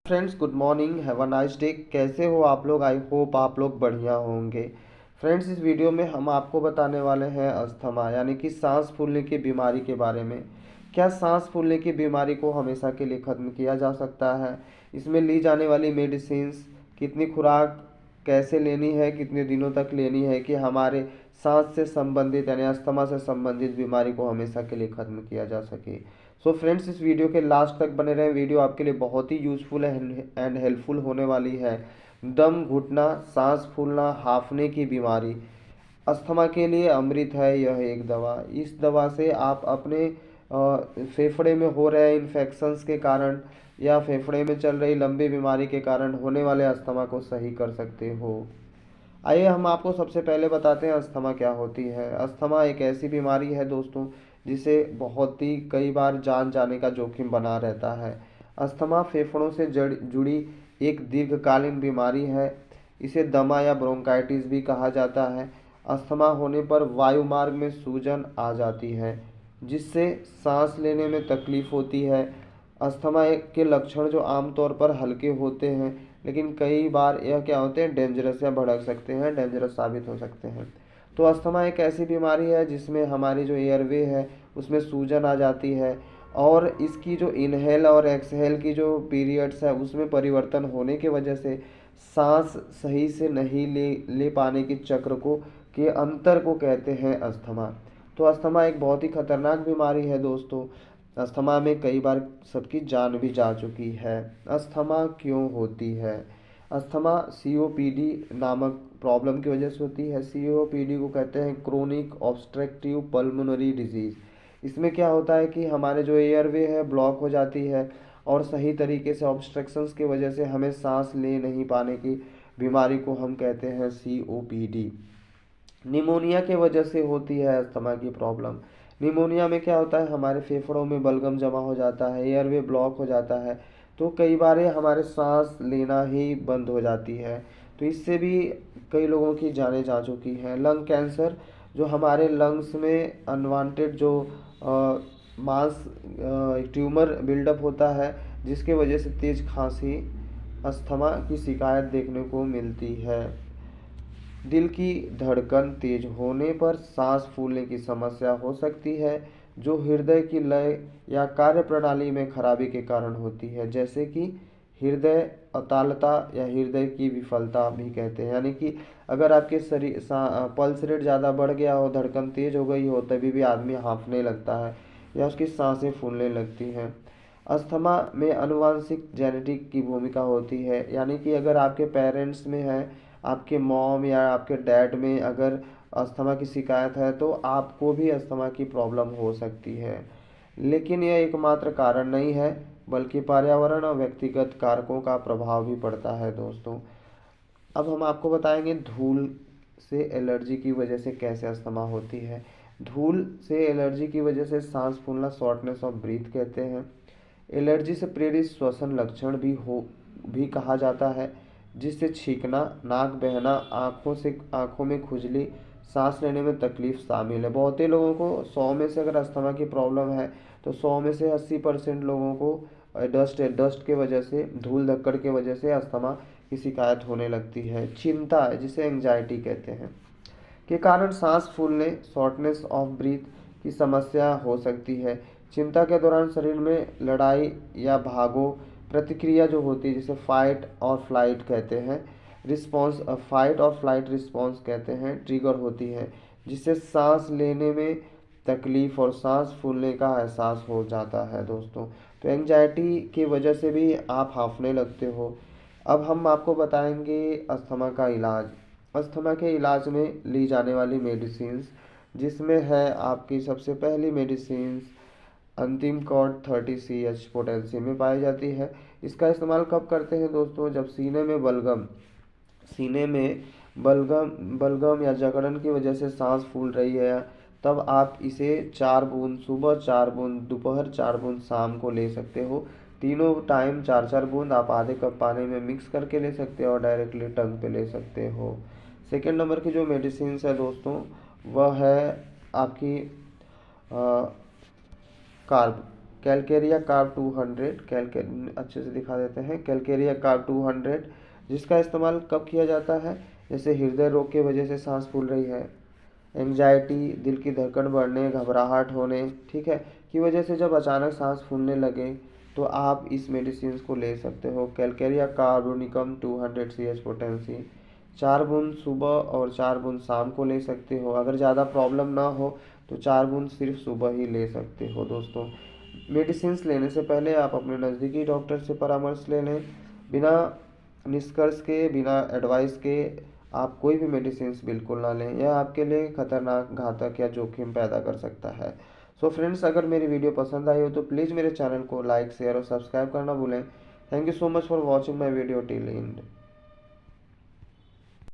Friends, good morning, have a nice day. कैसे हो आप लोग? आई होप आप लोग बढ़िया होंगे। फ्रेंड्स, इस वीडियो में हम आपको बताने वाले हैं अस्थमा यानी कि सांस फूलने की बीमारी के बारे में। क्या सांस फूलने की बीमारी को हमेशा के लिए ख़त्म किया जा सकता है? इसमें ली जाने वाली मेडिसिन्स, कितनी खुराक कैसे लेनी है, कितने दिनों तक लेनी है कि हमारे सांस से संबंधित यानी अस्थमा से संबंधित बीमारी को हमेशा के लिए ख़त्म किया जा सके। सो फ्रेंड्स, इस वीडियो के लास्ट तक बने रहें। वीडियो आपके लिए बहुत ही यूजफुल एंड हेल्पफुल होने वाली है। दम घुटना, सांस फूलना, हांफने की बीमारी अस्थमा के लिए अमृत है। यह एक दवा, इस दवा से आप अपने फेफड़े में हो रहे इन्फेक्शंस के कारण या फेफड़े में चल रही लंबी बीमारी के कारण होने वाले अस्थमा को सही कर सकते हो। आइए हम आपको सबसे पहले बताते हैं अस्थमा क्या होती है। अस्थमा एक ऐसी बीमारी है दोस्तों जिसे बहुत ही कई बार जान जाने का जोखिम बना रहता है। अस्थमा फेफड़ों से जुड़ी एक दीर्घकालीन बीमारी है। इसे दमा या ब्रोंकाइटिस भी कहा जाता है। अस्थमा होने पर वायुमार्ग में सूजन आ जाती है जिससे सांस लेने में तकलीफ होती है। अस्थमा के लक्षण जो आमतौर पर हल्के होते हैं, लेकिन कई बार यह क्या होते हैं, डेंजरस या भड़क सकते हैं, डेंजरस साबित हो सकते हैं। तो अस्थमा एक ऐसी बीमारी है जिसमें हमारी जो एयरवे है उसमें सूजन आ जाती है और इसकी जो इनहेल और एक्सहेल की जो पीरियड्स है उसमें परिवर्तन होने की वजह से सांस सही से नहीं ले पाने की चक्र को के अंतर को कहते हैं अस्थमा। तो अस्थमा एक बहुत ही खतरनाक बीमारी है दोस्तों। अस्थमा में कई बार सबकी जान भी जा चुकी है। अस्थमा क्यों होती है? अस्थमा सीओपीडी नामक प्रॉब्लम की वजह से होती है। सीओपीडी को कहते हैं क्रोनिक ऑब्स्ट्रक्टिव पल्मोनरी डिजीज़। इसमें क्या होता है कि हमारे जो एयरवे है ब्लॉक हो जाती है और सही तरीके से ऑब्स्ट्रक्शंस की वजह से हमें सांस ले नहीं पाने की बीमारी को हम कहते हैं सीओपीडी। निमोनिया के वजह से होती है अस्थमा की प्रॉब्लम। निमोनिया में क्या होता है, हमारे फेफड़ों में बलगम जमा हो जाता है, एयरवे ब्लॉक हो जाता है, तो कई बार ये हमारे सांस लेना ही बंद हो जाती है। तो इससे भी कई लोगों की जानें जा चुकी हैं। लंग कैंसर, जो हमारे लंग्स में अनवांटेड जो मांस ट्यूमर बिल्डअप होता है जिसके वजह से तेज खांसी, अस्थमा की शिकायत देखने को मिलती है। दिल की धड़कन तेज होने पर सांस फूलने की समस्या हो सकती है जो हृदय की लय या कार्यप्रणाली में खराबी के कारण होती है, जैसे कि हृदय अतालता या हृदय की विफलता भी कहते हैं। यानी कि अगर आपके शरीर पल्स रेट ज़्यादा बढ़ गया हो, धड़कन तेज हो गई हो, तभी भी आदमी हांफने लगता है या उसकी सांसें फूलने लगती हैं। अस्थमा में आनुवांशिक जेनेटिक की भूमिका होती है। यानी कि अगर आपके पेरेंट्स में है, आपके मॉम या आपके डैड में अगर अस्थमा की शिकायत है तो आपको भी अस्थमा की प्रॉब्लम हो सकती है। लेकिन यह एकमात्र कारण नहीं है, बल्कि पर्यावरण और व्यक्तिगत कारकों का प्रभाव भी पड़ता है दोस्तों। अब हम आपको बताएंगे धूल से एलर्जी की वजह से कैसे अस्थमा होती है। धूल से एलर्जी की वजह से सांस फूलना शॉर्टनेस ऑफ ब्रीथ कहते हैं। एलर्जी से प्रेरित श्वसन लक्षण भी कहा जाता है, जिससे छींकना, नाक बहना, आँखों में खुजली, सांस लेने में तकलीफ शामिल है। बहुत ही लोगों को 100 में से अगर अस्थमा की प्रॉब्लम है तो 100 में से 80% लोगों को डस्ट के वजह से, धूल धक्कड़ के वजह से अस्थमा की शिकायत होने लगती है। चिंता, जिसे एंजाइटी कहते हैं, के कारण सांस फूलने, शॉर्टनेस ऑफ ब्रीथ की समस्या हो सकती है। चिंता के दौरान शरीर में लड़ाई या भागो प्रतिक्रिया जो होती है, जिसे फाइट और फ्लाइट कहते हैं, रिस्पॉन्स, फाइट और फ्लाइट रिस्पॉन्स कहते हैं, ट्रिगर होती है, जिससे सांस लेने में तकलीफ और सांस फूलने का एहसास हो जाता है दोस्तों। तो एंजाइटी की वजह से भी आप हांफने लगते हो। अब हम आपको बताएंगे अस्थमा का इलाज। अस्थमा के इलाज में ली जाने वाली मेडिसिन्स, जिसमें है आपकी सबसे पहली मेडिसिन अंतिम कॉर्ड 30 CH पोटेंशियम में पाई जाती है। इसका इस्तेमाल कब करते हैं दोस्तों? जब सीने में बलगम या जकड़न की वजह से सांस फूल रही है, तब आप इसे 4 बूंद सुबह, 4 बूंद दोपहर, 4 बूंद शाम को ले सकते हो। तीनों टाइम 4-4 बूंद आप आधे कप पानी में मिक्स करके ले सकते हो और डायरेक्टली टंग पे ले सकते हो। सेकेंड नंबर की जो मेडिसिन है दोस्तों, वह है आपकी कार्ब कैलकेरिया कार्ब 200, अच्छे से दिखा देते हैं, कैलकेरिया कार्ब 200, जिसका इस्तेमाल कब किया जाता है? जैसे हृदय रोग की वजह से सांस फूल रही है, एंजाइटी, दिल की धड़कन बढ़ने, घबराहट होने, ठीक है, की वजह से जब अचानक सांस फूलने लगे तो आप इस मेडिसिन को ले सकते हो। कैलकेरिया कार्बोनिकम 200 CH पोटेंसी 4 बूंद सुबह और 4 बूंद शाम को ले सकते हो। अगर ज़्यादा प्रॉब्लम ना हो तो 4 बूंद सिर्फ सुबह ही ले सकते हो। दोस्तों, मेडिसिन लेने से पहले आप अपने नज़दीकी डॉक्टर से परामर्श ले लें। बिना निष्कर्ष के, बिना एडवाइस के आप कोई भी मेडिसिन बिल्कुल ना लें, यह आपके लिए खतरनाक, घातक या जोखिम पैदा कर सकता है। सो फ्रेंड्स, अगर मेरी वीडियो पसंद आई हो तो प्लीज़ मेरे चैनल को लाइक, शेयर और सब्सक्राइब करना भूलें। Thank you so much for watching my video till and.